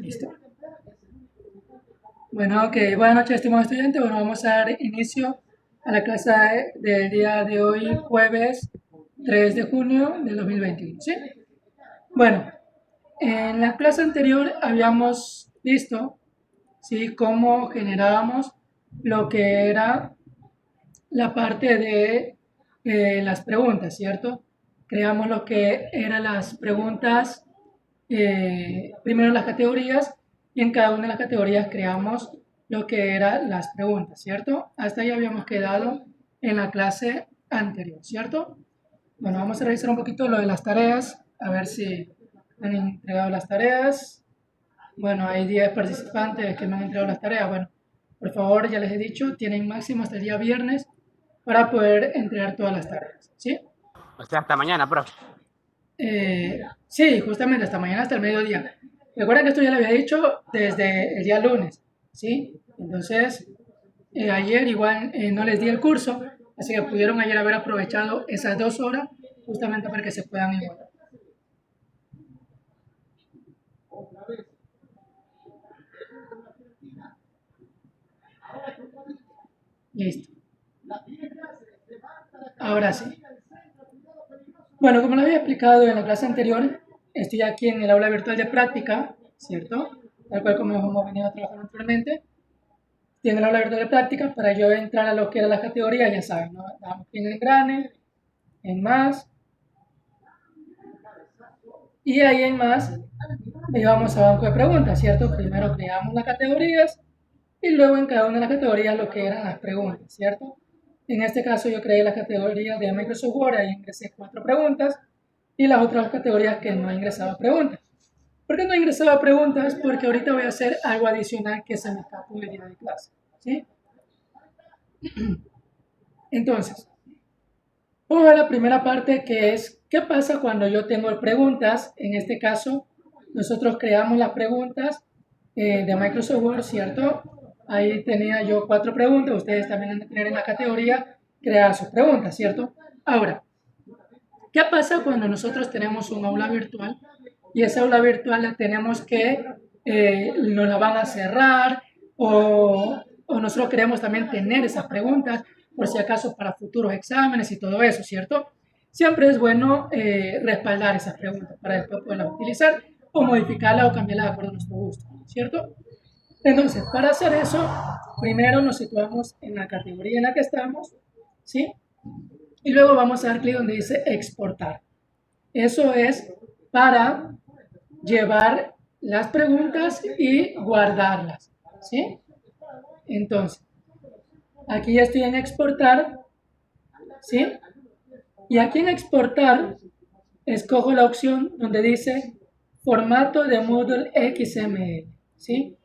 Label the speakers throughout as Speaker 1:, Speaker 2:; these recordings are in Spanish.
Speaker 1: Listo. Bueno, ok. Buenas noches, estimados estudiantes. Bueno, vamos a dar inicio a la clase del día de hoy, jueves 3 de junio del 2021, ¿sí? Bueno, en la clase anterior habíamos visto, ¿sí?, cómo generábamos lo que era la parte de las preguntas, ¿cierto? Creamos lo que eran las preguntas, primero las categorías, y en cada una de las categorías creamos lo que eran las preguntas, ¿cierto? Hasta ahí habíamos quedado en la clase anterior, ¿cierto? Bueno, vamos a revisar un poquito lo de las tareas, a ver si me han entregado las tareas. Bueno, hay 10 participantes que me han entregado las tareas. Bueno, por favor, ya les he dicho, tienen máximo hasta el día viernes para poder entregar todas las tareas, ¿sí?
Speaker 2: O sea, hasta mañana, profe.
Speaker 1: Sí, justamente hasta mañana, hasta el mediodía. Recuerden que esto ya lo había dicho desde el día lunes, ¿sí? Entonces, ayer igual no les di el curso, así que pudieron ayer haber aprovechado esas 2 horas justamente para que se puedan igualar. Listo. Ahora sí. Bueno, como lo había explicado en la clase anterior, estoy aquí en el aula virtual de práctica, ¿cierto? Tal cual como hemos venido trabajando anteriormente. Estoy en el aula virtual de práctica. Para yo entrar a lo que era la categoría, ya saben, ¿no? Damos clic en el engrane, en más, y ahí en más, y vamos a banco de preguntas, ¿cierto? Primero creamos las categorías y luego en cada una de las categorías lo que eran las preguntas, ¿cierto? En este caso yo creé la categoría de Microsoft Word, ahí ingresé 4 preguntas y las otras categorías que no ingresaba preguntas. ¿Por qué no ingresaba preguntas? Porque ahorita voy a hacer algo adicional que se me escapó el día de clase, ¿sí? Entonces, vamos a ver la primera parte, que es ¿qué pasa cuando yo tengo preguntas? En este caso, nosotros creamos las preguntas de Microsoft Word, ¿cierto? Ahí tenía yo 4 preguntas, ustedes también han de tener en la categoría crear sus preguntas, ¿cierto? Ahora, ¿qué pasa cuando nosotros tenemos un aula virtual y esa aula virtual la tenemos que, nos la van a cerrar o nosotros queremos también tener esas preguntas por si acaso para futuros exámenes y todo eso, ¿cierto? Siempre es bueno respaldar esas preguntas para después poderlas utilizar o modificarlas o cambiarlas de acuerdo a nuestro gusto, ¿cierto? Entonces, para hacer eso, primero nos situamos en la categoría en la que estamos, ¿sí? Y luego vamos a dar clic donde dice exportar. Eso es para llevar las preguntas y guardarlas, ¿sí? Entonces, aquí ya estoy en exportar, ¿sí? Y aquí en exportar, escojo la opción donde dice formato de Moodle XML, ¿sí?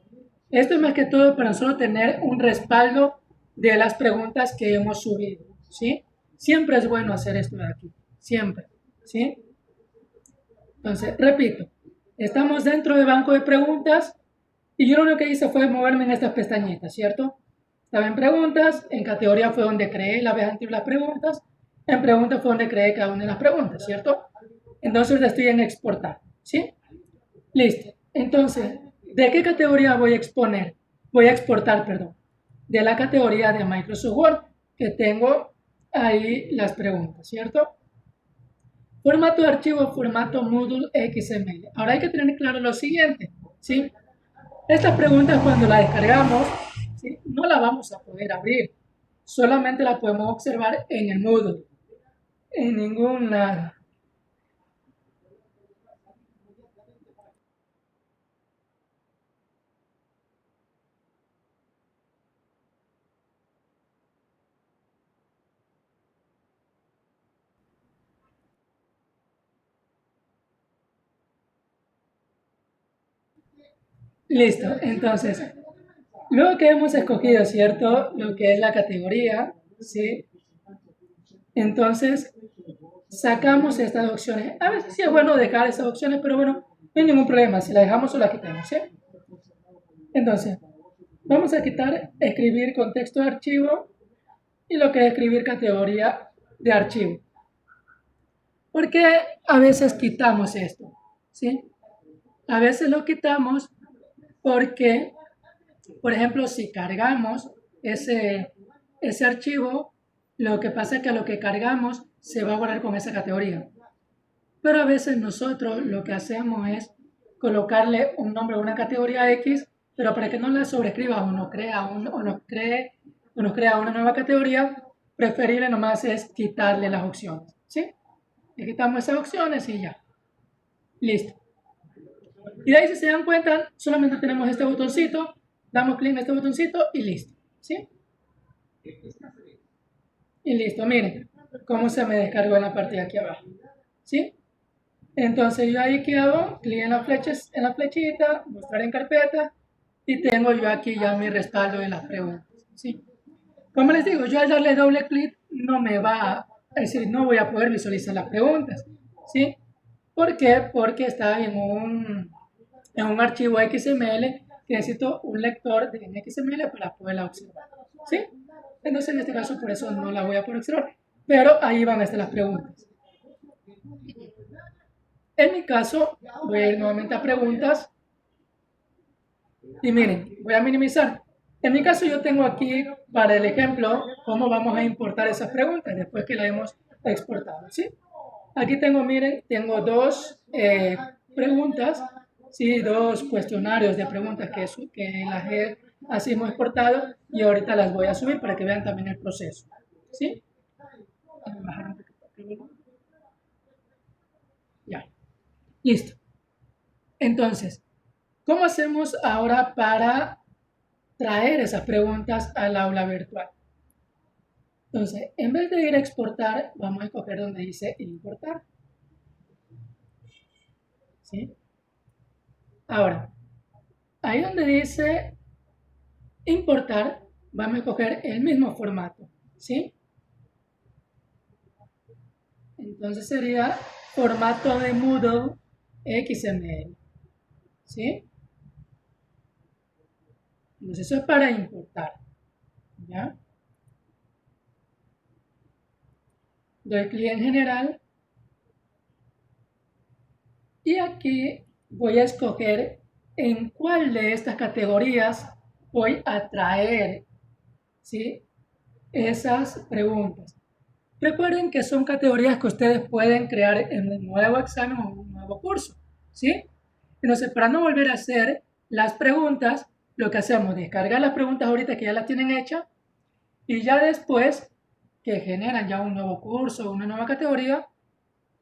Speaker 1: Esto es más que todo para nosotros tener un respaldo de las preguntas que hemos subido, ¿sí? Siempre es bueno hacer esto de aquí, siempre, ¿sí? Entonces, repito, estamos dentro de banco de preguntas y yo lo único que hice fue moverme en estas pestañitas, ¿cierto? Estaba en preguntas, en categoría fue donde creé la vez anterior las preguntas, en preguntas fue donde creé cada una de las preguntas, ¿cierto? Entonces estoy en exportar, ¿sí? Listo. Entonces, ¿de qué categoría voy a exponer? Voy a exportar, perdón. De la categoría de Microsoft Word, que tengo ahí las preguntas, ¿cierto? Formato de archivo, formato Moodle XML. Ahora hay que tener claro lo siguiente, ¿sí? Estas preguntas cuando las descargamos, ¿sí?, no las vamos a poder abrir. Solamente las podemos observar en el Moodle. En ningún lado. Listo, entonces, luego que hemos escogido, ¿cierto?, lo que es la categoría, ¿sí? Entonces, sacamos estas opciones. A veces sí es bueno dejar esas opciones, pero bueno, no hay ningún problema. Si las dejamos o las quitamos, ¿sí? Entonces, vamos a quitar escribir contexto de archivo y lo que es escribir categoría de archivo. ¿Por qué a veces quitamos esto? ¿Sí? A veces lo quitamos porque, por ejemplo, si cargamos ese archivo, lo que pasa es que lo que cargamos se va a guardar con esa categoría. Pero a veces nosotros lo que hacemos es colocarle un nombre a una categoría X, pero para que no la sobrescriba o nos crea una nueva categoría, preferible nomás es quitarle las opciones, ¿sí? Le quitamos esas opciones y ya. Listo. Y de ahí, si se dan cuenta, solamente tenemos este botoncito, damos clic en este botoncito y listo, ¿sí? Y listo, miren cómo se me descargó en la parte de aquí abajo, ¿sí? Entonces yo ahí que hago, clic en la flechita, mostrar en carpeta y tengo yo aquí ya mi respaldo de las preguntas, ¿sí? Como les digo, yo al darle doble clic no me va, es decir, no voy a poder visualizar las preguntas, ¿sí? ¿Por qué? Porque está en un archivo XML que necesito un lector de XML para poderla observar, ¿sí? Entonces en este caso por eso no la voy a poder observar, pero ahí van a estar las preguntas. En mi caso, voy a ir nuevamente a preguntas y miren, voy a minimizar. En mi caso yo tengo aquí para el ejemplo cómo vamos a importar esas preguntas después que las hemos exportado, ¿sí? Aquí tengo, miren, tengo dos preguntas, ¿sí? Dos cuestionarios de preguntas que las he así hemos exportado y ahorita las voy a subir para que vean también el proceso, ¿sí? Ya, listo. Entonces, ¿cómo hacemos ahora para traer esas preguntas al aula virtual? Entonces, en vez de ir a exportar, vamos a escoger donde dice importar, ¿sí? Ahora, ahí donde dice importar, vamos a escoger el mismo formato, ¿sí? Entonces sería formato de Moodle XML, ¿sí? Entonces eso es para importar, ¿ya? Doy clic en general y aquí voy a escoger en cuál de estas categorías voy a traer, ¿sí? Esas preguntas. Recuerden que son categorías que ustedes pueden crear en un nuevo examen o un nuevo curso, ¿sí? Entonces, para no volver a hacer las preguntas, lo que hacemos es descargar las preguntas ahorita que ya las tienen hechas y ya después que generan ya un nuevo curso o una nueva categoría,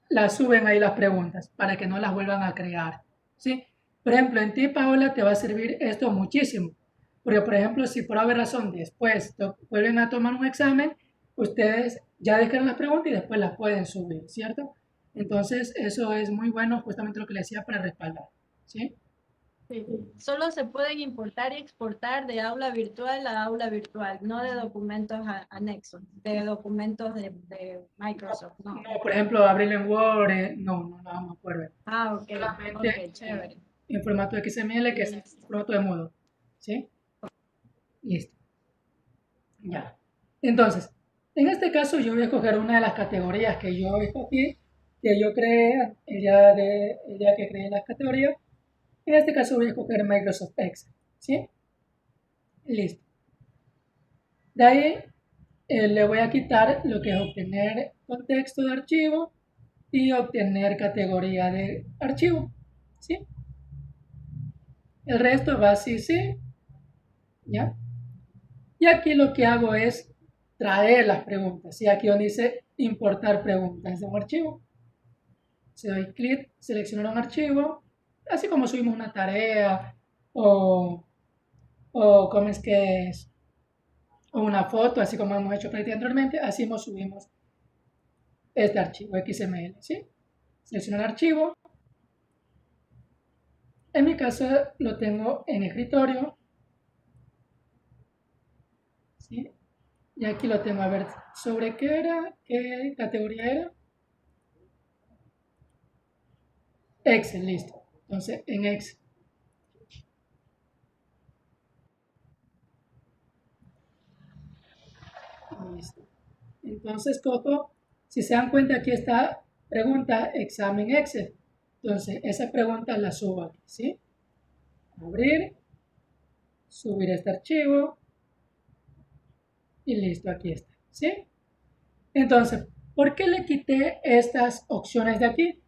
Speaker 1: las suben ahí las preguntas para que no las vuelvan a crear, ¿sí? Por ejemplo, en ti, Paola, te va a servir esto muchísimo. Porque, por ejemplo, si por alguna razón después vuelven a tomar un examen, ustedes ya descargan las preguntas y después las pueden subir, ¿cierto? Entonces, eso es muy bueno, justamente lo que les decía para respaldar, ¿sí?
Speaker 3: Sí. Solo se pueden importar y exportar de aula virtual a aula virtual, no de documentos anexos, de documentos de Microsoft, no.
Speaker 1: No, por ejemplo, abrirlo en Word, no vamos a poder ver.
Speaker 3: Ah, ok,
Speaker 1: Solamente
Speaker 3: ok, chévere.
Speaker 1: en formato XML, que es el formato de Moodle, ¿sí? Listo. Ya. Entonces, en este caso yo voy a escoger una de las categorías que yo escogí, que yo creé el día que creé las categorías. En este caso voy a escoger Microsoft Excel, ¿sí? Listo. De ahí le voy a quitar lo que es obtener contexto de archivo y obtener categoría de archivo, ¿sí? El resto va así, sí, ¿ya? Y aquí lo que hago es traer las preguntas. Y aquí donde dice importar preguntas de un archivo. Se doy clic, seleccionar un archivo, así como subimos una tarea o cómo es que es, o una foto, así como hemos hecho prácticamente anteriormente, así subimos este archivo XML, ¿sí? Seleccionar archivo. En mi caso lo tengo en escritorio, ¿sí? Y aquí lo tengo, a ver, ¿sobre qué era? ¿Qué categoría era? Excel, listo. Entonces, en Excel. Listo. Entonces, cojo, si se dan cuenta, aquí está pregunta examen Excel. Entonces, esa pregunta la subo aquí, ¿sí? Abrir subir este archivo y listo, aquí está, ¿sí? Entonces, ¿por qué le quité estas opciones de aquí?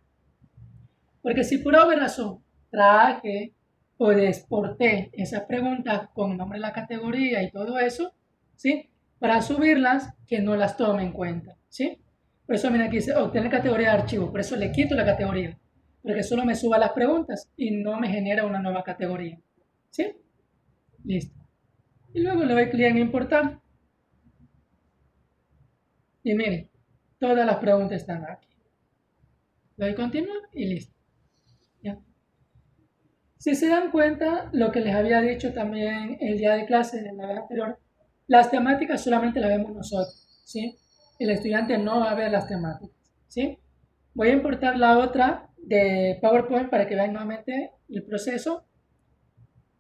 Speaker 1: Porque si por alguna razón traje o exporté esas preguntas con el nombre de la categoría y todo eso, ¿sí? Para subirlas, que no las tome en cuenta, ¿sí? Por eso, mira, aquí dice obtener categoría de archivo, por eso le quito la categoría, porque solo me suba las preguntas y no me genera una nueva categoría, ¿sí? Listo. Y luego le doy clic en importar. Y miren, todas las preguntas están aquí. Le doy continuar y listo. ¿Ya? Si se dan cuenta, lo que les había dicho también el día de clase de la vez anterior, las temáticas solamente las vemos nosotros, ¿sí? El estudiante no va a ver las temáticas, ¿sí? Voy a importar la otra de PowerPoint para que vean nuevamente el proceso.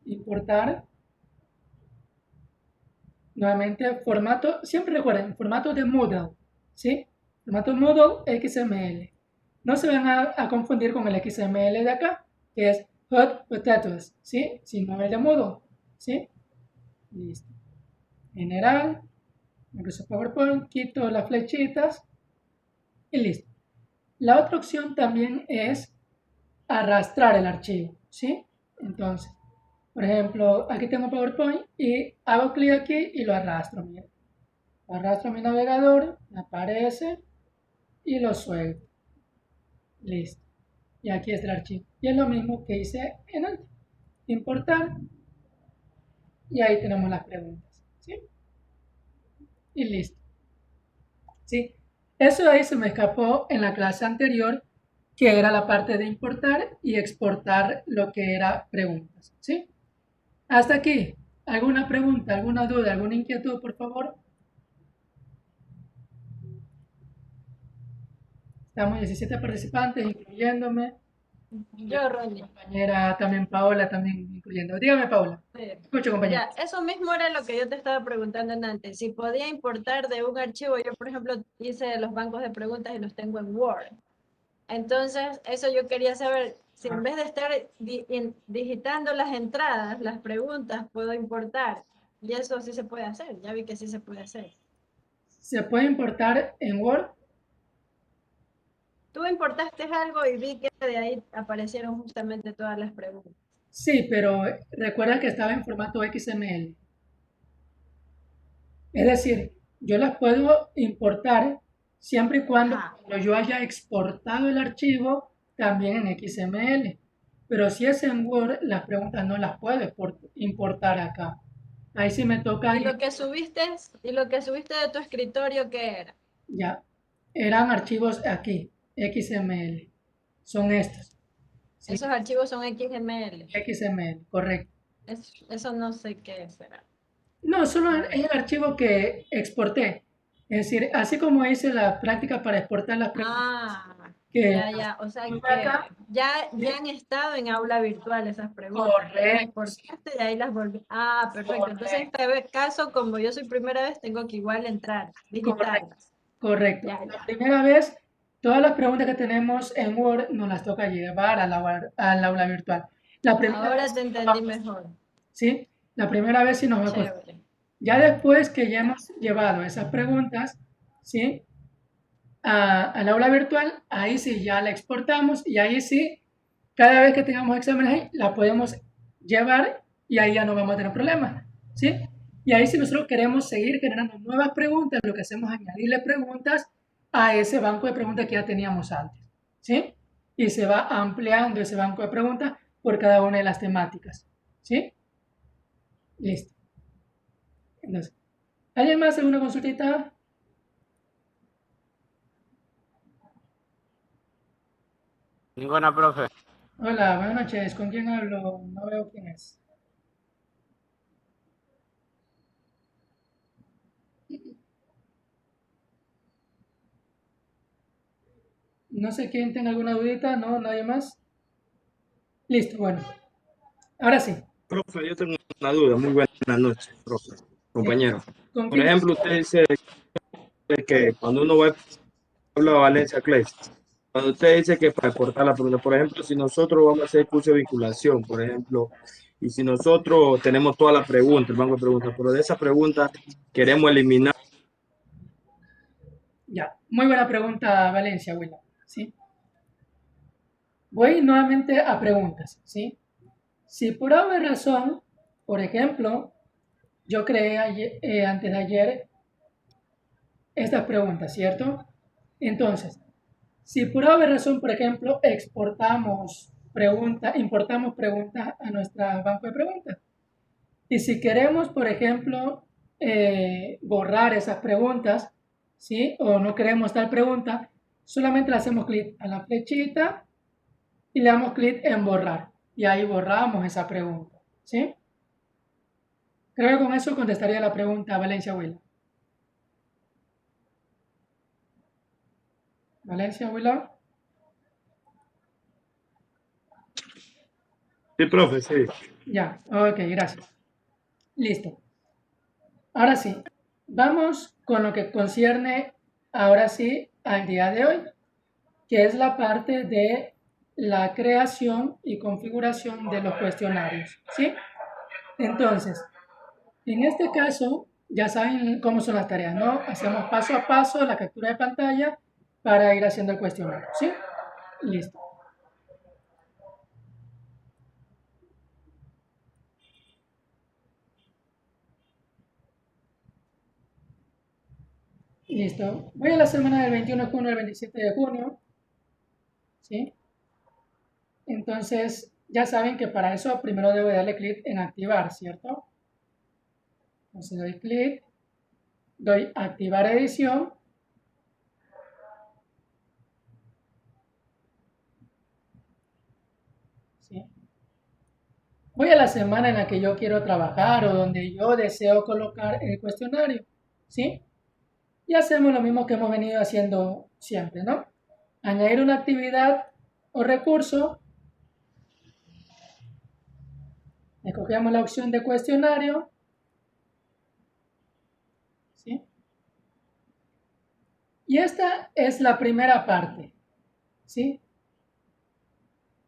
Speaker 1: Importar. Nuevamente, formato, siempre recuerden, formato de Moodle, ¿sí? Formato Moodle XML. No se van a confundir con el XML de acá, que es Hot Potatoes, ¿sí? Sino el de Moodle, ¿sí? Listo. General, Microsoft PowerPoint, quito las flechitas y listo. La otra opción también es arrastrar el archivo, ¿sí? Entonces, por ejemplo, aquí tengo PowerPoint y hago clic aquí y lo arrastro, miren. Arrastro mi navegador, me aparece y lo suelto. Listo. Y aquí está el archivo. Y es lo mismo que hice en antes. Importar. Y ahí tenemos las preguntas. ¿Sí? Y listo. ¿Sí? Eso ahí se me escapó en la clase anterior, que era la parte de importar y exportar lo que era preguntas. ¿Sí? Hasta aquí. ¿Alguna pregunta, alguna duda, alguna inquietud, por favor? Estamos 17 participantes, incluyéndome.
Speaker 3: Yo, Ronnie.
Speaker 1: Compañera también Paola, también incluyendo. Dígame, Paola.
Speaker 3: Sí.
Speaker 1: Escucho, compañera.
Speaker 3: Ya, eso mismo era lo que yo te estaba preguntando antes. Si podía importar de un archivo, yo por ejemplo hice los bancos de preguntas y los tengo en Word. Entonces, eso yo quería saber, si en vez de estar digitando las entradas, las preguntas, puedo importar. Y eso sí se puede hacer, ya vi que sí se puede hacer.
Speaker 1: ¿Se puede importar en Word?
Speaker 3: Tú importaste algo y vi que de ahí aparecieron justamente todas las preguntas.
Speaker 1: Sí, pero recuerda que estaba en formato XML. Es decir, yo las puedo importar siempre y cuando
Speaker 3: Ajá.
Speaker 1: yo haya exportado el archivo también en XML. Pero si es en Word, las preguntas no las puedo importar acá. Ahí sí me toca
Speaker 3: ¿Y
Speaker 1: ir.
Speaker 3: lo que subiste de tu escritorio qué era?
Speaker 1: Ya, eran archivos aquí, XML. Son estos. ¿Sí?
Speaker 3: Esos archivos son XML.
Speaker 1: XML, correcto.
Speaker 3: Eso no sé qué será.
Speaker 1: No, solo
Speaker 3: A
Speaker 1: es
Speaker 3: ver.
Speaker 1: el archivo que exporté. Es decir, así como hice la práctica para exportar las preguntas
Speaker 3: Ah,
Speaker 1: que
Speaker 3: ya. O sea
Speaker 1: tuve
Speaker 3: que
Speaker 1: acá, ¿sí?
Speaker 3: ya han estado en aula virtual esas preguntas. Tú las
Speaker 1: Correcto, sí,
Speaker 3: exportaste y ahí las volví. Ah, perfecto. Entonces, en
Speaker 1: correcto,
Speaker 3: este caso, como yo soy primera vez, tengo que igual entrar,
Speaker 1: correcto,
Speaker 3: digitarlas.
Speaker 1: correcto.
Speaker 3: Ya,
Speaker 1: La
Speaker 3: ya.
Speaker 1: primera vez, todas las preguntas que tenemos en Word nos las toca llevar al aula virtual. La primera
Speaker 3: Ahora
Speaker 1: vez
Speaker 3: te
Speaker 1: sí nos va
Speaker 3: entendí
Speaker 1: a costar,
Speaker 3: mejor.
Speaker 1: ¿sí? La primera vez sí nos va a costar.
Speaker 3: Chévere.
Speaker 1: Ya después que ya
Speaker 3: Ya.
Speaker 1: hemos llevado esas preguntas, ¿sí? Al aula virtual, ahí sí ya la exportamos y ahí sí, cada vez que tengamos exámenes ahí, la podemos llevar y ahí ya no vamos a tener problemas, ¿sí? Y ahí si nosotros queremos seguir generando nuevas preguntas, lo que hacemos es añadirle preguntas a ese banco de preguntas que ya teníamos antes, ¿sí? Y se va ampliando ese banco de preguntas por cada una de las temáticas, ¿sí? Listo. Entonces, ¿alguien más alguna consultita?
Speaker 2: Ninguna, profe.
Speaker 1: Hola, buenas noches. ¿Con quién hablo? No veo quién es. No sé quién tenga alguna dudita, ¿no? ¿Nadie más? Listo, bueno. Ahora sí.
Speaker 4: Profe, yo tengo una duda. Muy buenas noches, profe, compañero.
Speaker 1: ¿Con
Speaker 4: Por
Speaker 1: quién?
Speaker 4: ejemplo, usted dice que cuando uno va a hablar Valencia Clays, cuando usted dice que para exportar la pregunta, por ejemplo, si nosotros vamos a hacer curso de vinculación, por ejemplo, Y si nosotros tenemos todas las preguntas, el banco de preguntas, pero de esas preguntas queremos eliminar.
Speaker 1: Ya, muy buena pregunta, Valencia, William, ¿sí? Voy nuevamente a preguntas, ¿sí? Si por alguna razón, por ejemplo, yo creé antes de ayer estas preguntas, ¿cierto? Entonces, si por alguna razón, por ejemplo, importamos preguntas a nuestro banco de preguntas, y si queremos, por ejemplo, borrar esas preguntas, ¿sí? O no queremos tal pregunta, solamente le hacemos clic a la flechita y le damos clic en borrar. Y ahí borramos esa pregunta, ¿sí? Creo que con eso contestaría la pregunta Valencia Willa. Valencia Willa.
Speaker 4: Sí, profe, sí.
Speaker 1: Ya, ok, gracias. Listo. Ahora sí, vamos con lo que concierne ahora sí al día de hoy, que es la parte de la creación y configuración de los cuestionarios, ¿sí? Entonces, en este caso, ya saben cómo son las tareas, ¿no? Hacemos paso a paso la captura de pantalla para ir haciendo el cuestionario, ¿sí? Listo. Listo. Voy a la semana del 21 de junio al 27 de junio, ¿sí? Entonces, ya saben que para eso primero debo darle clic en activar, ¿cierto? Entonces doy clic, doy activar edición. ¿Sí? Voy a la semana en la que yo quiero trabajar o donde yo deseo colocar el cuestionario, ¿sí? Y hacemos lo mismo que hemos venido haciendo siempre, ¿no? Añadir una actividad o recurso. Escogemos la opción de cuestionario, ¿sí? Y esta es la primera parte, ¿sí?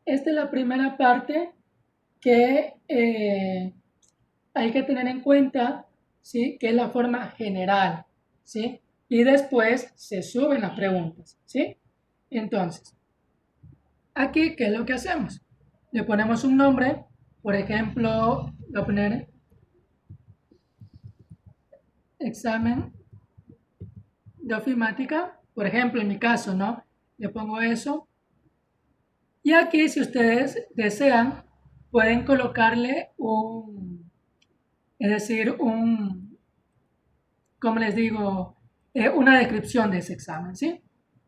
Speaker 1: Esta es la primera parte que hay que tener en cuenta, ¿sí? Que es la forma general, ¿sí? Y después se suben las preguntas, ¿sí? Entonces, aquí, ¿qué es lo que hacemos? Le ponemos un nombre, por ejemplo, voy a poner examen de ofimática, por ejemplo, en mi caso, ¿no? Le pongo eso. Y aquí, si ustedes desean, pueden colocarle es decir, como les digo, una descripción de ese examen, ¿sí?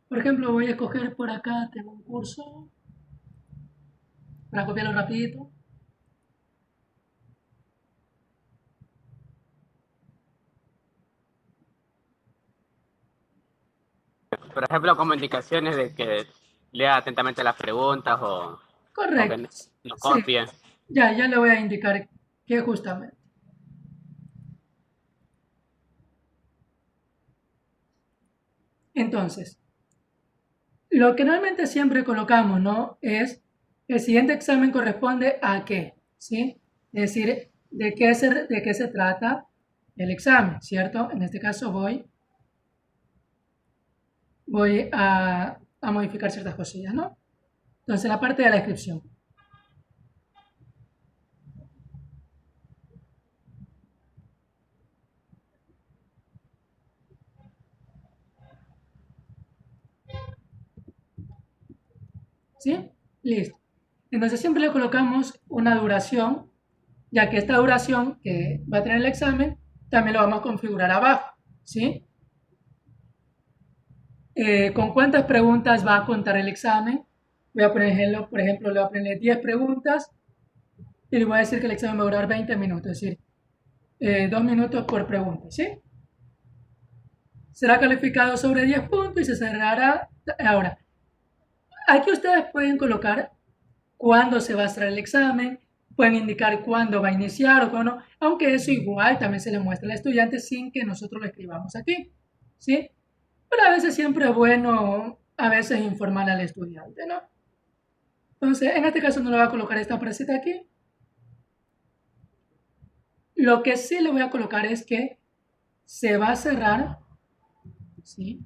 Speaker 1: Por ejemplo, voy a escoger por acá, tengo un curso, para copiarlo rapidito.
Speaker 2: Por ejemplo, como indicaciones de que lea atentamente las preguntas o que
Speaker 1: Correcto,
Speaker 2: no
Speaker 1: sí,
Speaker 2: copie.
Speaker 1: ya le voy a indicar que justamente. Entonces, lo que normalmente siempre colocamos, ¿no? Es el siguiente examen corresponde a qué, ¿sí? Es decir, de qué se trata el examen, ¿cierto? En este caso voy a modificar ciertas cosillas, ¿no? Entonces, la parte de la descripción. ¿Sí? Listo. Entonces, siempre le colocamos una duración, ya que esta duración que va a tener el examen, también lo vamos a configurar abajo, ¿sí? ¿Con cuántas preguntas va a contar el examen? Voy a poner, por ejemplo, le voy a poner 10 preguntas y le voy a decir que el examen va a durar 20 minutos, es decir, 2 minutos por pregunta, ¿sí? Será calificado sobre 10 puntos y se cerrará. Ahora, aquí ustedes pueden colocar cuándo se va a hacer el examen, pueden indicar cuándo va a iniciar o cuándo no, aunque eso igual también se le muestra al estudiante sin que nosotros lo escribamos aquí, ¿sí? Pero a veces siempre es bueno, a veces informar al estudiante, ¿no? Entonces, en este caso no le voy a colocar esta frasita aquí. Lo que sí le voy a colocar es que se va a cerrar, ¿sí?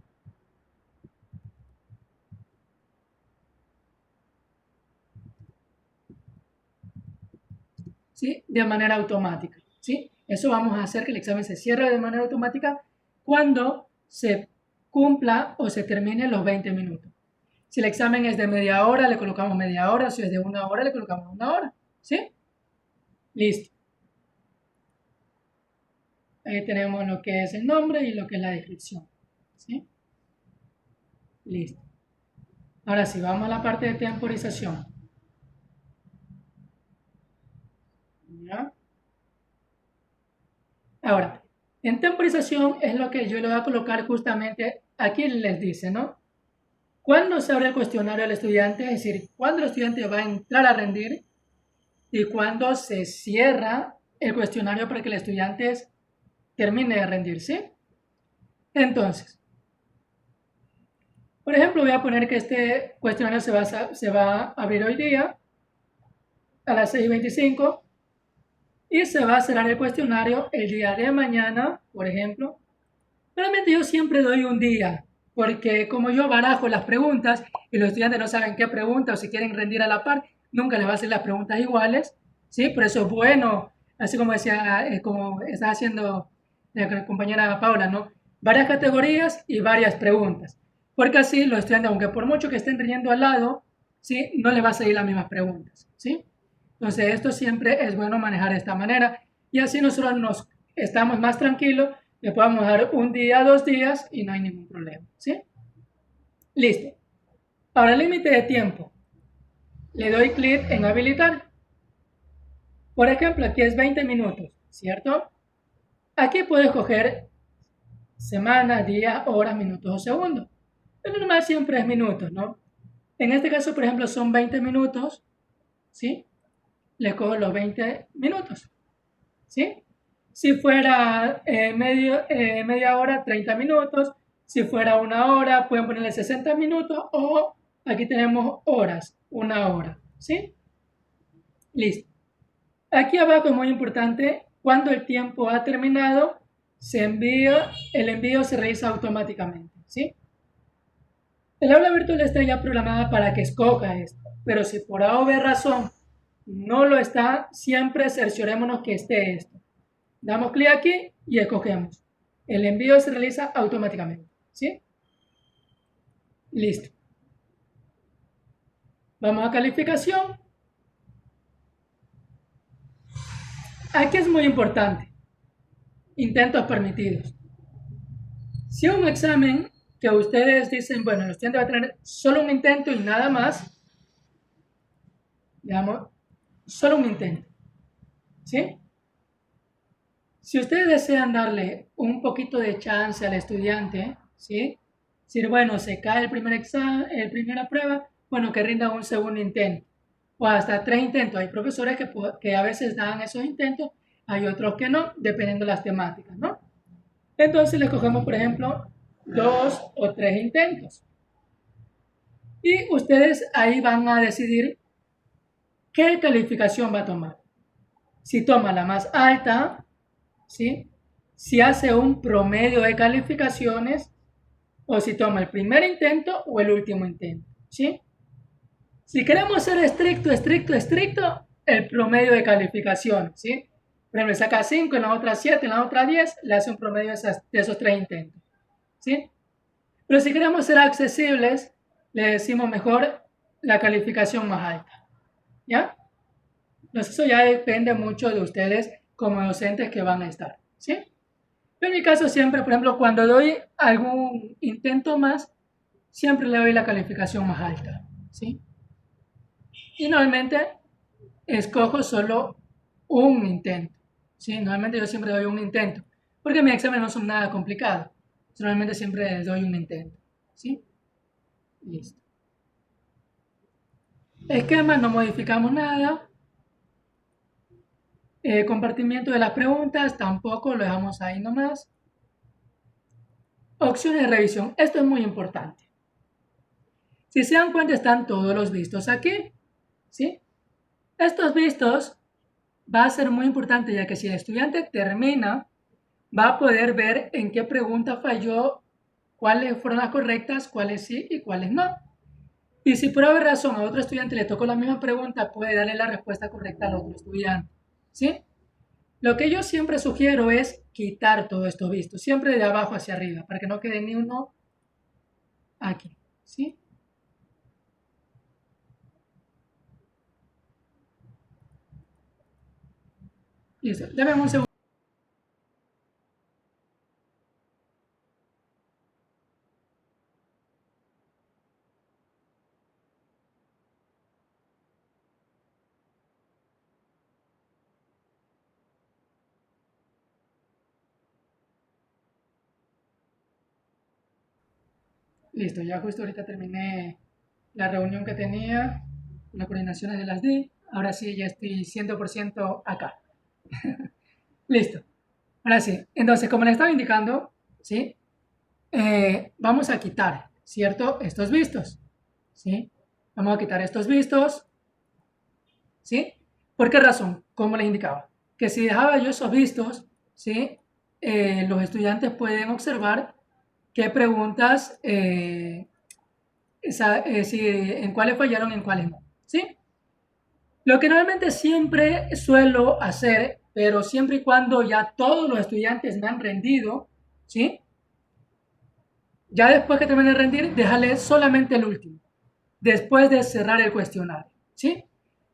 Speaker 1: ¿Sí? De manera automática, ¿sí? Eso vamos a hacer que el examen se cierre de manera automática cuando se cumpla o se termine los 20 minutos. Si el examen es de media hora, le colocamos media hora. Si es de una hora, le colocamos una hora, ¿sí? Listo. Ahí tenemos lo que es el nombre y lo que es la descripción, ¿sí? Listo. Ahora sí, vamos a la parte de temporización. ¿Ya? Ahora, en temporización es lo que yo le voy a colocar justamente, aquí les dice, ¿no? ¿Cuándo se abre el cuestionario al estudiante? Es decir, ¿cuándo el estudiante va a entrar a rendir? Y cuándo se cierra el cuestionario para que el estudiante termine de rendir, ¿sí? Entonces, por ejemplo, voy a poner que este cuestionario se va a abrir hoy día a las 6:25 y se va a cerrar el cuestionario el día de mañana, por ejemplo. Realmente yo siempre doy un día, porque como yo barajo las preguntas y los estudiantes no saben qué pregunta o si quieren rendir a la par, nunca les va a hacer las preguntas iguales, ¿sí? Por eso es bueno, así como decía, como está haciendo la compañera Paula, ¿no? Varias categorías y varias preguntas, porque así los estudiantes, aunque por mucho que estén riendo al lado, ¿sí? No les va a seguir las mismas preguntas, ¿sí? Entonces esto siempre es bueno manejar de esta manera y así nosotros nos estamos más tranquilos, le podemos dar un día, 2 días y no hay ningún problema, ¿sí? Listo. Ahora el límite de tiempo. Le doy clic en habilitar. Por ejemplo, aquí es 20 minutos, ¿cierto? Aquí puedo escoger semanas, días, horas, minutos o segundos. Lo normal siempre es minutos, ¿no? En este caso, por ejemplo, son 20 minutos, ¿sí? Le cojo los 20 minutos, ¿sí? Si fuera media hora, 30 minutos. Si fuera una hora, pueden ponerle 60 minutos o aquí tenemos horas, una hora, ¿sí? Listo. Aquí abajo es muy importante, cuando el tiempo ha terminado, el envío se realiza automáticamente, ¿sí? El aula virtual está ya programada para que escoja esto, pero si por A o B razón no lo está, siempre cerciorémonos que esté esto. Damos clic aquí y escogemos. El envío se realiza automáticamente, ¿sí? Listo. Vamos a calificación. Aquí es muy importante. Intentos permitidos. Si un examen que ustedes dicen, bueno, el estudiante va a tener solo un intento y nada más, digamos, solo un intento, ¿sí? Si ustedes desean darle un poquito de chance al estudiante, ¿sí? Decir, bueno, se cae el primer examen, la primera prueba, bueno, que rinda un segundo intento. O hasta 3 intentos. Hay profesores que a veces dan esos intentos, hay otros que no, dependiendo de las temáticas, ¿no? Entonces le cogemos, por ejemplo, 2 o 3 intentos. Y ustedes ahí van a decidir qué calificación va a tomar. Si toma la más alta, ¿sí? Si hace un promedio de calificaciones o si toma el primer intento o el último intento, ¿sí? Si queremos ser estricto, el promedio de calificaciones, ¿sí? Por ejemplo, saca 5, en la otra 7, en la otra 10, le hace un promedio de esos 3 intentos, ¿sí? Pero si queremos ser accesibles, le decimos mejor la calificación más alta, ¿ya? Entonces eso ya depende mucho de ustedes como docentes que van a estar, ¿sí? Pero en mi caso siempre, por ejemplo, cuando doy algún intento más, siempre le doy la calificación más alta, ¿sí? Y normalmente escojo solo un intento, ¿sí? Normalmente yo siempre doy un intento, porque mis exámenes no son nada complicados. Normalmente siempre doy un intento, ¿sí? Listo. Esquema, no modificamos nada. Compartimiento de las preguntas, tampoco lo dejamos ahí nomás. Opciones de revisión, esto es muy importante. Si se dan cuenta, están todos los vistos aquí, ¿sí? Estos vistos va a ser muy importante, ya que si el estudiante termina, va a poder ver en qué pregunta falló, cuáles fueron las correctas, cuáles sí y cuáles no. Y si por haber razón a otro estudiante le tocó la misma pregunta, puede darle la respuesta correcta al otro estudiante. ¿Sí? Lo que yo siempre sugiero es quitar todo esto visto, siempre de abajo hacia arriba, para que no quede ni uno aquí. ¿Sí? Listo. Dame un segundo. Listo, ya justo ahorita terminé la reunión que tenía, las coordinaciones de las di. Ahora sí, ya estoy 100% acá. Listo. Ahora sí. Entonces, como le estaba indicando, ¿sí? Vamos a quitar, ¿cierto? Estos vistos, ¿sí? Vamos a quitar estos vistos, ¿sí? ¿Por qué razón? Como les indicaba, que si dejaba yo esos vistos, ¿sí? Los estudiantes pueden observar qué preguntas, en cuáles fallaron, en cuáles no, ¿sí? Lo que normalmente siempre suelo hacer, pero siempre y cuando ya todos los estudiantes me han rendido, ¿sí? Ya después que termine de rendir, déjale solamente el último, después de cerrar el cuestionario, ¿sí?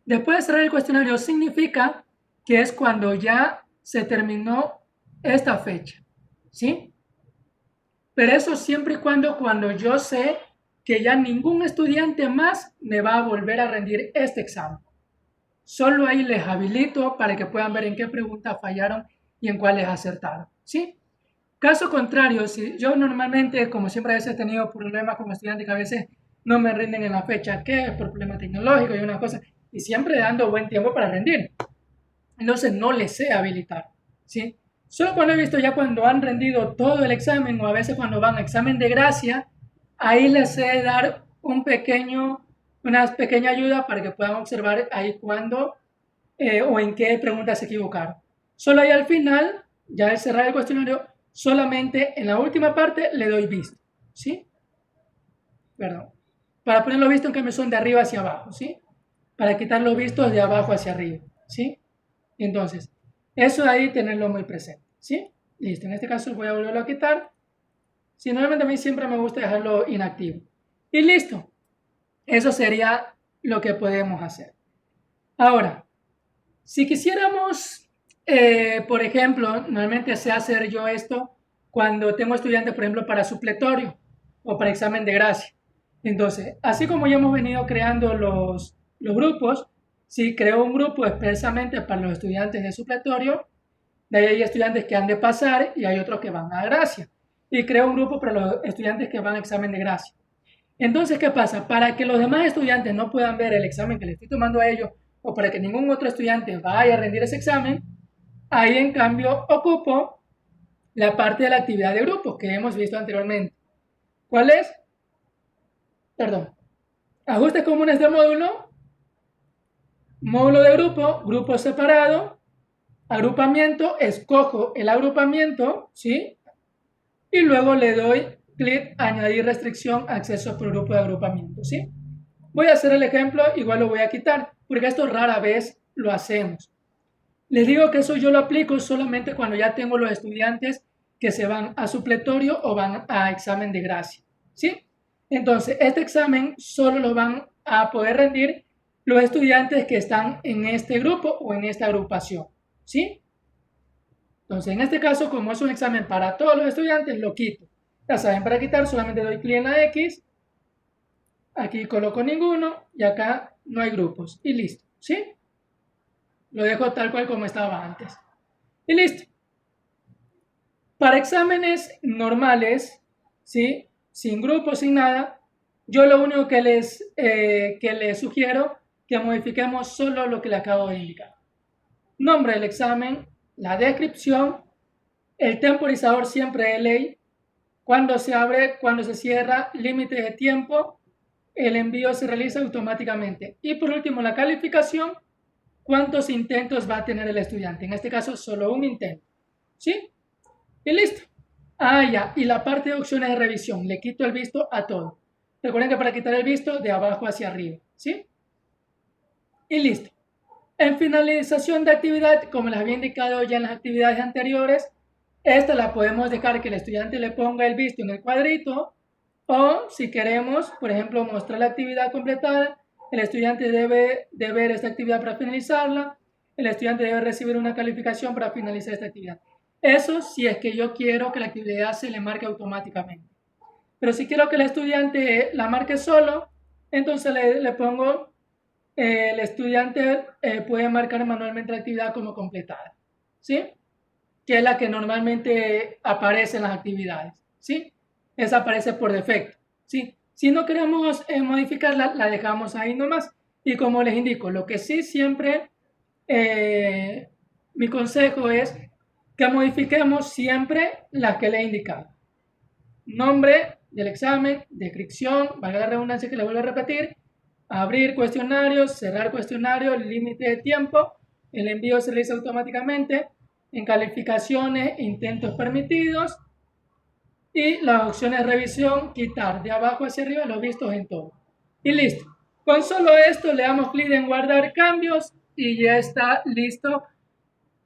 Speaker 1: Después de cerrar el cuestionario significa que es cuando ya se terminó esta fecha, ¿sí? Pero eso siempre y cuando yo sé que ya ningún estudiante más me va a volver a rendir este examen. Solo ahí les habilito para que puedan ver en qué preguntas fallaron y en cuáles acertaron, ¿sí? Caso contrario, si yo normalmente, como siempre a veces he tenido problemas con estudiantes que a veces no me rinden en la fecha que es por problemas tecnológicos y una cosa, y siempre dando buen tiempo para rendir. Entonces no les sé habilitar, ¿sí? Solo cuando he visto ya cuando han rendido todo el examen o a veces cuando van a examen de gracia, ahí les sé dar una pequeña ayuda para que puedan observar ahí cuándo o en qué preguntas se equivocaron. Solo ahí al final, ya al cerrar el cuestionario, solamente en la última parte le doy visto, ¿sí? Perdón. Para ponerlo visto en cambio son de arriba hacia abajo, ¿sí? Para quitar los vistos de abajo hacia arriba, ¿sí? Entonces, eso ahí tenerlo muy presente, ¿sí? Listo, en este caso voy a volverlo a quitar. Si normalmente a mí siempre me gusta dejarlo inactivo. Y listo. Eso sería lo que podemos hacer. Ahora, si quisiéramos, por ejemplo, normalmente sé hacer yo esto cuando tengo estudiantes, por ejemplo, para supletorio o para examen de gracia. Entonces, así como ya hemos venido creando los grupos, sí, creo un grupo expresamente para los estudiantes de supletorio, de ahí hay estudiantes que han de pasar y hay otros que van a gracia. Y creo un grupo para los estudiantes que van a examen de gracia. Entonces, ¿qué pasa? Para que los demás estudiantes no puedan ver el examen que le estoy tomando a ellos o para que ningún otro estudiante vaya a rendir ese examen, ahí en cambio ocupo la parte de la actividad de grupo que hemos visto anteriormente. ¿Cuál es? Perdón. Ajustes comunes de módulo, módulo de grupo, grupo separado, agrupamiento, escojo el agrupamiento, ¿sí? Y luego le doy clic, añadir restricción, acceso por grupo de agrupamiento, ¿sí? Voy a hacer el ejemplo, igual lo voy a quitar, porque esto rara vez lo hacemos. Les digo que eso yo lo aplico solamente cuando ya tengo los estudiantes que se van a supletorio o van a examen de gracia, ¿sí? Entonces, este examen solo lo van a poder rendir los estudiantes que están en este grupo o en esta agrupación, ¿sí? Entonces, en este caso, como es un examen para todos los estudiantes, lo quito. Ya saben, para quitar solamente doy clic en la X, aquí coloco ninguno y acá no hay grupos y listo, ¿sí? Lo dejo tal cual como estaba antes. Y listo. Para exámenes normales, ¿sí? Sin grupos, sin nada, yo lo único que les sugiero que modifiquemos solo lo que le acabo de indicar. Nombre del examen, la descripción, el temporizador siempre de ley, cuándo se abre, cuándo se cierra, límite de tiempo, el envío se realiza automáticamente. Y por último, la calificación, cuántos intentos va a tener el estudiante. En este caso, solo un intento. ¿Sí? Y listo. Ah, ya. Y la parte de opciones de revisión. Le quito el visto a todo. Recuerden que para quitar el visto, de abajo hacia arriba. ¿Sí? Y listo. En finalización de actividad, como les había indicado ya en las actividades anteriores, esta la podemos dejar que el estudiante le ponga el visto en el cuadrito, o si queremos, por ejemplo, mostrar la actividad completada, el estudiante debe de ver esta actividad para finalizarla, el estudiante debe recibir una calificación para finalizar esta actividad. Eso si es que yo quiero que la actividad se le marque automáticamente. Pero si quiero que el estudiante la marque solo, entonces le pongo, el estudiante puede marcar manualmente la actividad como completada, ¿sí? Que es la que normalmente aparece en las actividades, ¿sí? Esa aparece por defecto, ¿sí? Si no queremos modificarla, la dejamos ahí nomás. Y como les indico, lo que sí siempre, mi consejo es que modifiquemos siempre las que le he indicado. Nombre del examen, descripción, valga la redundancia que le vuelvo a repetir, abrir cuestionarios, cerrar cuestionarios, límite de tiempo, el envío se realiza automáticamente, en calificaciones, intentos permitidos y las opciones de revisión, quitar de abajo hacia arriba los vistos en todo. Y listo. Con solo esto le damos clic en guardar cambios y ya está listo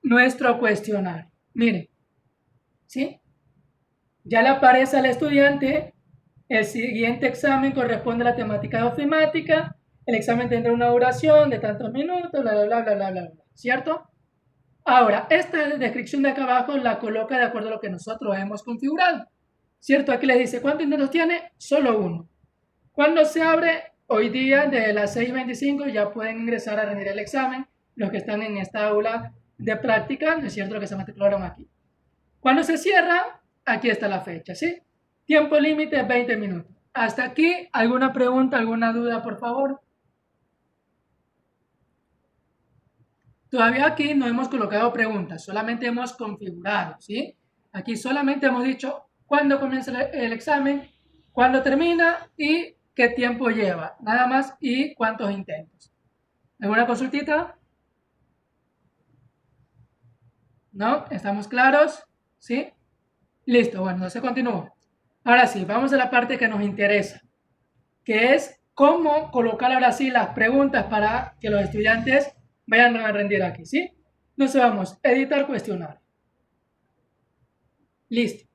Speaker 1: nuestro cuestionario. Miren, ¿sí? Ya le aparece al estudiante, el siguiente examen corresponde a la temática de ofimática, el examen tendrá una duración de tantos minutos, bla, bla, bla, bla, bla, bla, ¿cierto? Ahora, esta descripción de acá abajo la coloca de acuerdo a lo que nosotros hemos configurado, ¿cierto? Aquí les dice, ¿cuántos intentos tiene? Solo uno. ¿Cuándo se abre? Hoy día, desde las 6:25, ya pueden ingresar a rendir el examen, los que están en esta aula de práctica, ¿no es cierto? Los que se matricularon aquí. ¿Cuándo se cierra? Aquí está la fecha, ¿sí? Tiempo límite 20 minutos. Hasta aquí, ¿alguna pregunta, alguna duda, por favor? Todavía aquí no hemos colocado preguntas, solamente hemos configurado, ¿sí? Aquí solamente hemos dicho cuándo comienza el examen, cuándo termina y qué tiempo lleva, nada más, y cuántos intentos. ¿Alguna consultita? ¿No? ¿Estamos claros? ¿Sí? Listo, bueno, entonces continúo. Ahora sí, vamos a la parte que nos interesa, que es cómo colocar ahora sí las preguntas para que los estudiantes vayan a rendir aquí, ¿sí? Entonces vamos, editar cuestionario. Listo.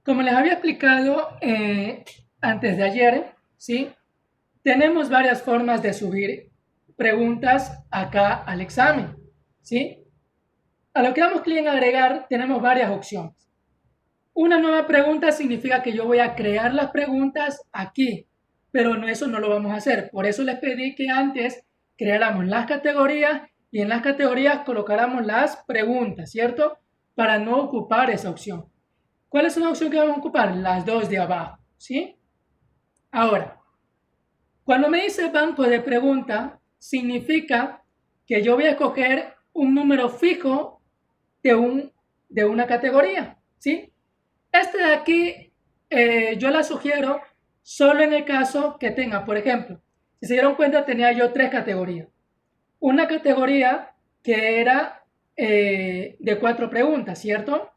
Speaker 1: Como les había explicado antes de ayer, ¿sí? Tenemos varias formas de subir preguntas acá al examen, ¿sí? A lo que damos clic en agregar, tenemos varias opciones. Una nueva pregunta significa que yo voy a crear las preguntas aquí, pero eso no lo vamos a hacer. Por eso les pedí que antes creáramos las categorías y en las categorías colocáramos las preguntas, ¿cierto? Para no ocupar esa opción. ¿Cuál es la opción que vamos a ocupar? Las dos de abajo, ¿sí? Ahora, cuando me dice banco de preguntas, significa que yo voy a escoger un número fijo de una categoría, ¿sí? Este de aquí yo la sugiero solo en el caso que tenga, por ejemplo, si se dieron cuenta tenía yo 3 categorías. Una categoría que era de 4 preguntas, ¿cierto?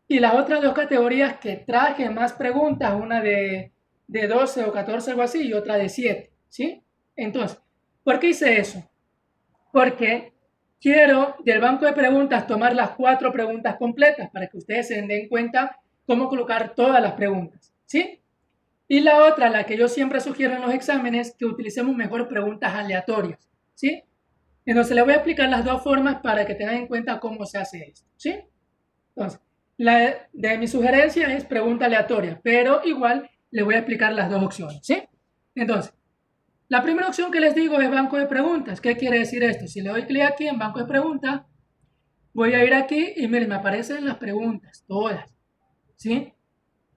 Speaker 1: Y las otras 2 categorías que traje más preguntas, una de 12 o 14, algo así, y otra de 7, ¿sí? Entonces, ¿por qué hice eso? Porque quiero del banco de preguntas tomar las 4 preguntas completas para que ustedes se den cuenta cómo colocar todas las preguntas, ¿sí? Y la otra, la que yo siempre sugiero en los exámenes, que utilicemos mejor preguntas aleatorias, ¿sí? Entonces les voy a explicar las dos formas para que tengan en cuenta cómo se hace esto, ¿sí? Entonces, la de mi sugerencia es pregunta aleatoria, pero igual les voy a explicar las dos opciones, ¿sí? Entonces, la primera opción que les digo es banco de preguntas. ¿Qué quiere decir esto? Si le doy clic aquí en banco de preguntas, voy a ir aquí y miren, me aparecen las preguntas, todas, ¿sí?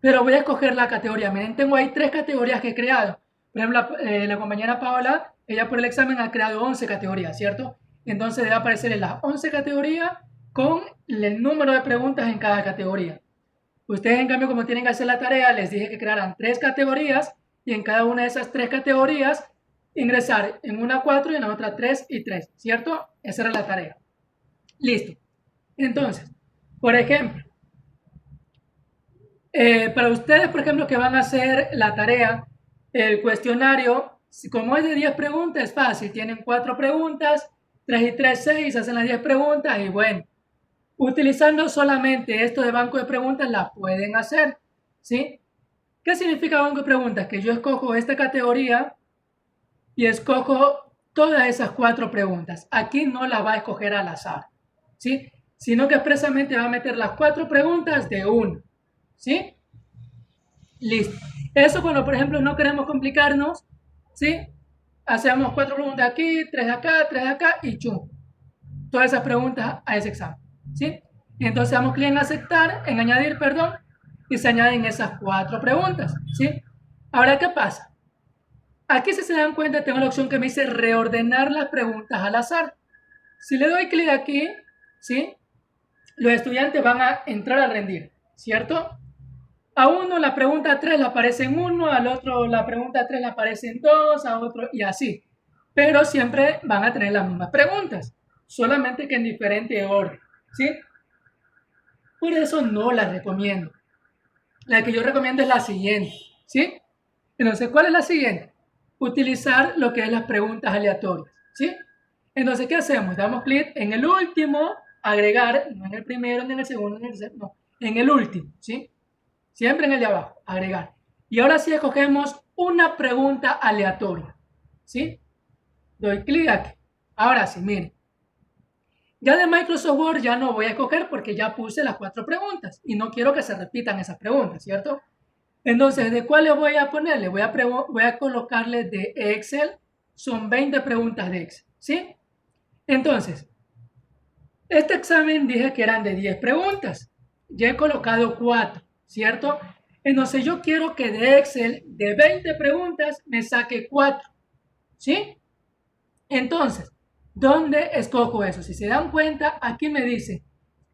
Speaker 1: Pero voy a escoger la categoría. Miren, tengo ahí 3 categorías que he creado. Por ejemplo, la compañera Paola, ella por el examen ha creado 11 categorías, ¿cierto? Entonces debe aparecer en las 11 categorías con el número de preguntas en cada categoría. Ustedes, en cambio, como tienen que hacer la tarea, les dije que crearan 3 categorías y en cada una de esas 3 categorías ingresar en una 4 y en la otra 3 y 3, ¿cierto? Esa era la tarea. Listo. Entonces, por ejemplo, para ustedes, por ejemplo, que van a hacer la tarea, el cuestionario, como es de 10 preguntas, es fácil. Tienen 4 preguntas, 3 y 3, 6, hacen las 10 preguntas y bueno, utilizando solamente esto de banco de preguntas, la pueden hacer, ¿sí? ¿Qué significa banco de preguntas? Que yo escojo esta categoría y escojo todas esas 4 preguntas. Aquí no las va a escoger al azar, ¿sí? Sino que expresamente va a meter las 4 preguntas de una, ¿sí? Listo. Eso cuando, por ejemplo, no queremos complicarnos, ¿sí? Hacemos 4 preguntas aquí, 3 acá y chum. Todas esas preguntas a ese examen, ¿sí? Y entonces damos clic en aceptar, en añadir, perdón, y se añaden esas 4 preguntas, ¿sí? Ahora, ¿qué pasa? Aquí, si se dan cuenta, tengo la opción que me dice reordenar las preguntas al azar. Si le doy clic aquí, ¿sí? Los estudiantes van a entrar a rendir, ¿cierto? A uno la pregunta 3 le aparece en 1, al otro la pregunta 3 le aparece en 2, a otro y así. Pero siempre van a tener las mismas preguntas, solamente que en diferente orden, ¿sí? Por eso no las recomiendo. La que yo recomiendo es la siguiente, ¿sí? Entonces, ¿cuál es la siguiente? Utilizar lo que es las preguntas aleatorias, ¿sí? Entonces, ¿qué hacemos? Damos clic en el último, agregar, no en el primero, ni en el segundo, ni en el tercero, no, en el último, ¿sí? Siempre en el de abajo, agregar. Y ahora sí escogemos una pregunta aleatoria, ¿sí? Doy clic aquí. Ahora sí, miren. Ya de Microsoft Word ya no voy a escoger porque ya puse las 4 preguntas y no quiero que se repitan esas preguntas, ¿cierto? Entonces, ¿de cuál le voy a ponerle? Voy a colocarle de Excel. Son 20 preguntas de Excel, ¿sí? Entonces, este examen dije que eran de 10 preguntas. Ya he colocado 4, ¿cierto? Entonces, yo quiero que de Excel, de 20 preguntas, me saque 4, ¿sí? Entonces, ¿dónde escojo eso? Si se dan cuenta, aquí me dice,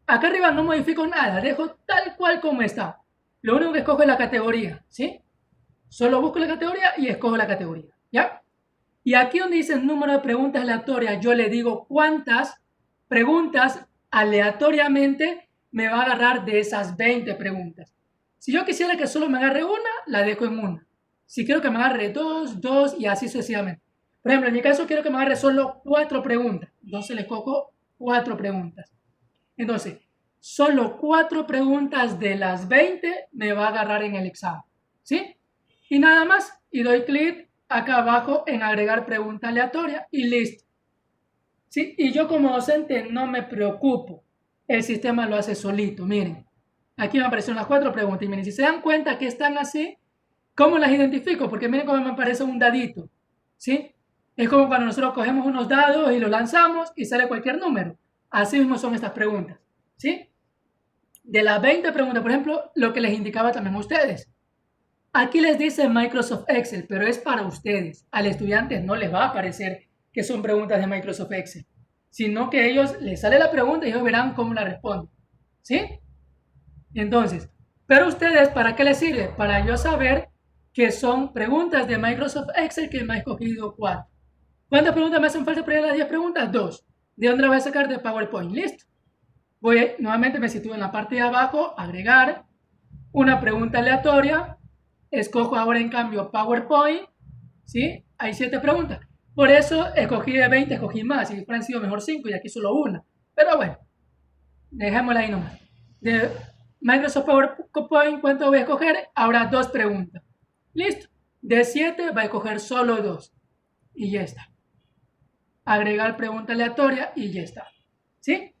Speaker 1: acá arriba no modifico nada, dejo tal cual como está. Lo único que escojo es la categoría, ¿sí? Solo busco la categoría y escojo la categoría, ¿ya? Y aquí donde dice el número de preguntas aleatorias, yo le digo cuántas preguntas aleatoriamente me va a agarrar de esas 20 preguntas. Si yo quisiera que solo me agarre una, la dejo en una. Si quiero que me agarre dos y así sucesivamente. Por ejemplo, en mi caso quiero que me agarre solo 4 preguntas. Entonces le escojo 4 preguntas. Entonces, solo 4 preguntas de las 20 me va a agarrar en el examen, ¿sí? Y nada más, y doy clic acá abajo en agregar pregunta aleatoria y listo. ¿Sí? Y yo como docente no me preocupo, el sistema lo hace solito, miren. Aquí me aparecen las 4 preguntas y miren, si se dan cuenta que están así, ¿cómo las identifico? Porque miren cómo me aparece un dadito, ¿sí? Es como cuando nosotros cogemos unos dados y los lanzamos y sale cualquier número. Así mismo son estas preguntas, ¿sí? De las 20 preguntas, por ejemplo, lo que les indicaba también a ustedes. Aquí les dice Microsoft Excel, pero es para ustedes. Al estudiante no les va a aparecer que son preguntas de Microsoft Excel, sino que ellos les sale la pregunta y ellos verán cómo la responden, ¿sí? Entonces, pero ustedes, ¿para qué les sirve? Para yo saber que son preguntas de Microsoft Excel que me ha escogido 4. ¿Cuántas preguntas me hacen falta para ir a las 10 preguntas? 2. ¿De dónde la voy a sacar? De PowerPoint. Listo. Nuevamente me sitúo en la parte de abajo, agregar una pregunta aleatoria. Escojo ahora en cambio PowerPoint, ¿sí? Hay 7 preguntas. Por eso escogí de 20, escogí más. Si fueran sido mejor 5 y aquí solo una. Pero bueno, dejémosla ahí nomás. De Microsoft PowerPoint, ¿cuánto voy a escoger? Ahora 2 preguntas. Listo. De 7 va a escoger solo 2. Y ya está. Agregar pregunta aleatoria y ya está. ¿Sí?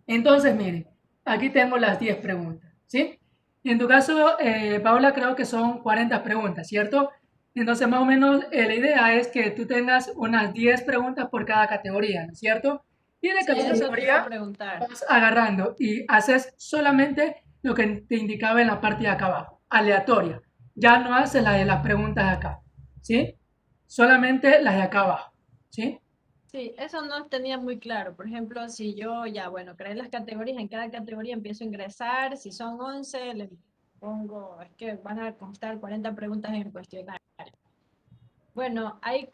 Speaker 1: Entonces, miren, aquí tengo las 10 preguntas. ¿Sí? En tu caso, Paula, creo que son 40 preguntas, ¿cierto? Entonces, más o menos, la idea es que tú tengas unas 10 preguntas por cada categoría, ¿no es cierto? Y de
Speaker 3: Sí,
Speaker 1: cada
Speaker 3: eso te iba a
Speaker 1: categoría
Speaker 3: preguntar.
Speaker 1: vas agarrando y haces solamente lo que te indicaba en la parte de acá abajo, aleatoria. Ya no haces la de las preguntas de acá, ¿sí? Solamente las de acá abajo, ¿sí?
Speaker 3: Sí, eso no tenía muy claro. Por ejemplo, si yo ya, bueno, creé las categorías, en cada categoría empiezo a ingresar, si son 11, le pongo, es que van a constar 40 preguntas en el cuestionario. Bueno, ahí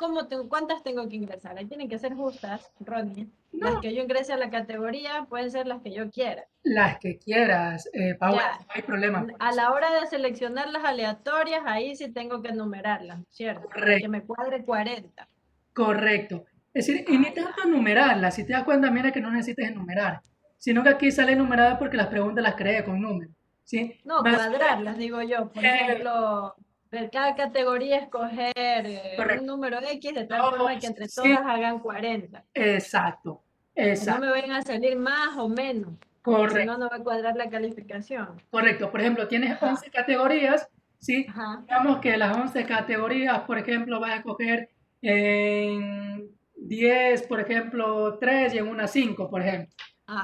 Speaker 3: ¿cuántas tengo que ingresar? Ahí tienen que ser justas, Ronnie. Las
Speaker 1: No,
Speaker 3: que yo ingrese a la categoría pueden ser las que yo quiera.
Speaker 1: las que quieras, Paola,
Speaker 3: Ya,
Speaker 1: no hay problema con
Speaker 3: a
Speaker 1: eso.
Speaker 3: la hora de seleccionar las aleatorias, ahí sí tengo que enumerarlas, ¿no es cierto? Para que
Speaker 1: Correcto,
Speaker 3: me cuadre 40.
Speaker 1: correcto. Es decir, y ni
Speaker 3: Ah,
Speaker 1: tanto
Speaker 3: ya.
Speaker 1: enumerarlas, si te das cuenta, mira que no necesitas enumerar, sino que aquí sale enumerada porque las preguntas las creé con números, ¿sí?
Speaker 3: No,
Speaker 1: Más,
Speaker 3: cuadrarlas, digo yo. Por ejemplo, de cada categoría escoger un
Speaker 1: correcto.
Speaker 3: número X de tal forma que
Speaker 1: Dos,
Speaker 3: entre
Speaker 1: sí,
Speaker 3: todas hagan 40.
Speaker 1: exacto,
Speaker 3: Que no me
Speaker 1: exacto,
Speaker 3: vayan a salir más o menos, porque si no,
Speaker 1: correcto.
Speaker 3: no va a cuadrar la calificación.
Speaker 1: Correcto, por ejemplo, tienes
Speaker 3: Ajá,
Speaker 1: 11 categorías, ¿sí?
Speaker 3: ajá,
Speaker 1: Digamos que las 11 categorías, por ejemplo, vas a escoger en 10, por ejemplo, 3 y en una 5, por ejemplo.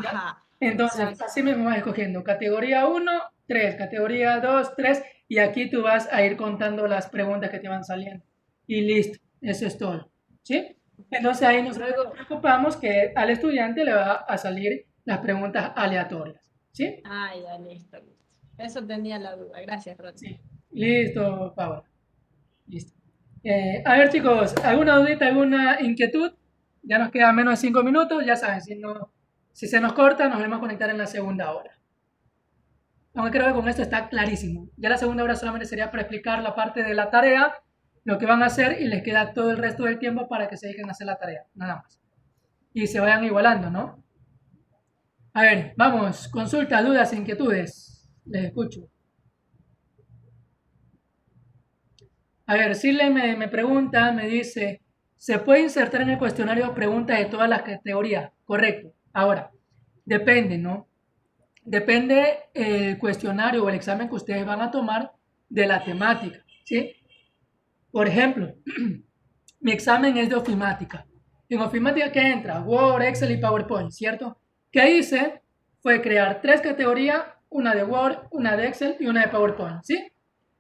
Speaker 1: ¿Ya?
Speaker 3: ajá,
Speaker 1: Entonces,
Speaker 3: exacto.
Speaker 1: así mismo vas escogiendo categoría 1, 3, categoría 2, 3, y aquí tú vas a ir contando las preguntas que te van saliendo. Y listo, eso es todo. ¿Sí? Entonces ahí nosotros nos
Speaker 3: Luego,
Speaker 1: preocupamos que al estudiante le va a salir las preguntas aleatorias. ¿Sí?
Speaker 3: ya, listo, listo. Eso tenía la duda. Gracias, Rodney.
Speaker 1: Sí, listo, Paola. Listo. A ver, chicos, ¿alguna dudita, alguna inquietud? Ya nos quedan menos de 5 minutos, ya saben, si se nos corta, nos vamos a conectar en la segunda hora. Aunque creo que con esto está clarísimo. Ya la segunda hora solamente sería para explicar la parte de la tarea, lo que van a hacer y les queda todo el resto del tiempo para que se dediquen a hacer la tarea, nada más. Y se vayan igualando, ¿no? A ver, vamos, consultas, dudas, inquietudes. Les escucho. A ver, Sile me pregunta, me dice, ¿se puede insertar en el cuestionario preguntas de todas las categorías? Correcto. Ahora, depende, ¿no? Depende el cuestionario o el examen que ustedes van a tomar de la temática, ¿sí? Por ejemplo, mi examen es de ofimática. En ofimática, ¿qué entra? Word, Excel y PowerPoint, ¿cierto? ¿Qué hice? Fue crear 3 categorías, una de Word, una de Excel y una de PowerPoint, ¿sí?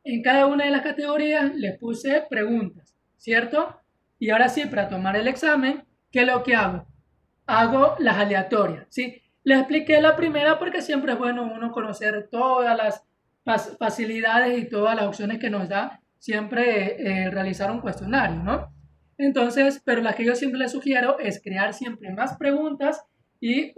Speaker 1: En cada una de las categorías le puse preguntas, ¿cierto? Y ahora sí, para tomar el examen, ¿qué es lo que hago? Hago las aleatorias, ¿sí? Les expliqué la primera porque siempre es bueno uno conocer todas las facilidades y todas las opciones que nos da siempre realizar un cuestionario, ¿no? Entonces, pero la que yo siempre les sugiero es crear siempre más preguntas y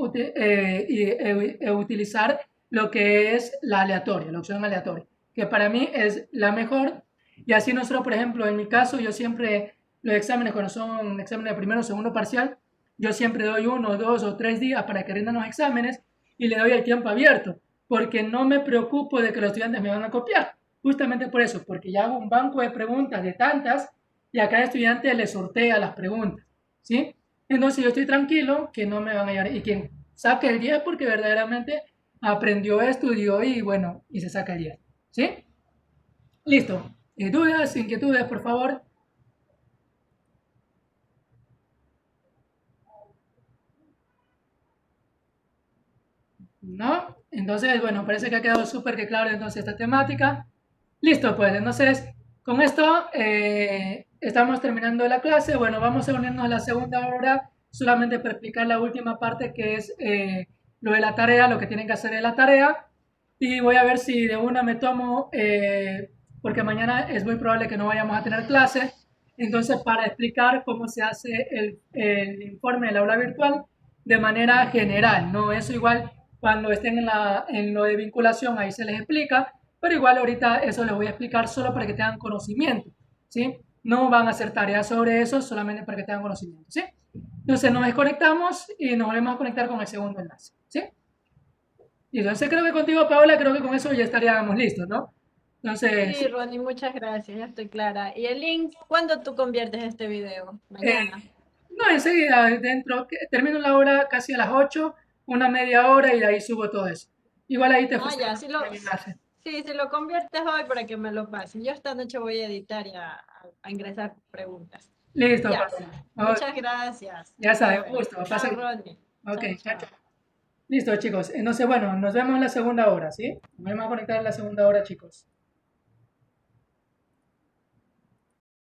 Speaker 1: utilizar lo que es la aleatoria, la opción aleatoria, que para mí es la mejor. Y así nosotros, por ejemplo, en mi caso, yo siempre los exámenes, cuando son exámenes de primero o segundo parcial, yo siempre doy 1, 2 o 3 días para que rindan los exámenes y le doy el tiempo abierto, porque no me preocupo de que los estudiantes me van a copiar. Justamente por eso, porque ya hago un banco de preguntas de tantas y a cada estudiante le sortea las preguntas, ¿sí? Entonces yo estoy tranquilo que no me van a llegar y quien saque el 10 porque verdaderamente aprendió, estudió y bueno, y se saca el 10, ¿sí? Listo. ¿Dudas, inquietudes, por favor? ¿No? Entonces, bueno, parece que ha quedado súper que claro entonces esta temática. Listo, pues, entonces, con esto estamos terminando la clase. Bueno, vamos a unirnos a la segunda hora solamente para explicar la última parte que es lo de la tarea, lo que tienen que hacer de la tarea. Y voy a ver si de una me tomo, porque mañana es muy probable que no vayamos a tener clase. Entonces, para explicar cómo se hace el informe del aula virtual de manera general, ¿no? Eso igual cuando estén en lo de vinculación, ahí se les explica, pero igual ahorita eso les voy a explicar solo para que tengan conocimiento, ¿sí? No van a hacer tareas sobre eso, solamente para que tengan conocimiento, ¿sí? Entonces nos desconectamos y nos volvemos a conectar con el segundo enlace, ¿sí? Y entonces creo que contigo, Paola, creo que con eso ya estaríamos listos, ¿no? Entonces,
Speaker 3: Sí, Ronnie, muchas gracias, ya estoy clara. ¿Y el link, cuándo tú conviertes este video?
Speaker 1: eh,
Speaker 3: Mañana.
Speaker 1: no, enseguida, termino la hora casi a las 8, una media hora y de ahí subo todo eso. Igual ahí te
Speaker 3: Ah, ya,
Speaker 1: funciona el enlace.
Speaker 3: sí, si lo conviertes hoy para que me lo pasen. Yo esta noche voy a editar y a ingresar preguntas.
Speaker 1: Listo,
Speaker 3: Ya,
Speaker 1: Paola. Ok,
Speaker 3: muchas gracias.
Speaker 1: ya
Speaker 3: Hasta
Speaker 1: sabes, un
Speaker 3: luego.
Speaker 1: gusto. Pasa
Speaker 3: Chao,
Speaker 1: bien.
Speaker 3: Ronnie.
Speaker 1: Ok,
Speaker 3: Chao,
Speaker 1: chao, chao.
Speaker 3: chao.
Speaker 1: Listo, chicos. Entonces, bueno, nos vemos en la segunda hora, ¿sí? Nos vamos a conectar en la segunda hora, chicos.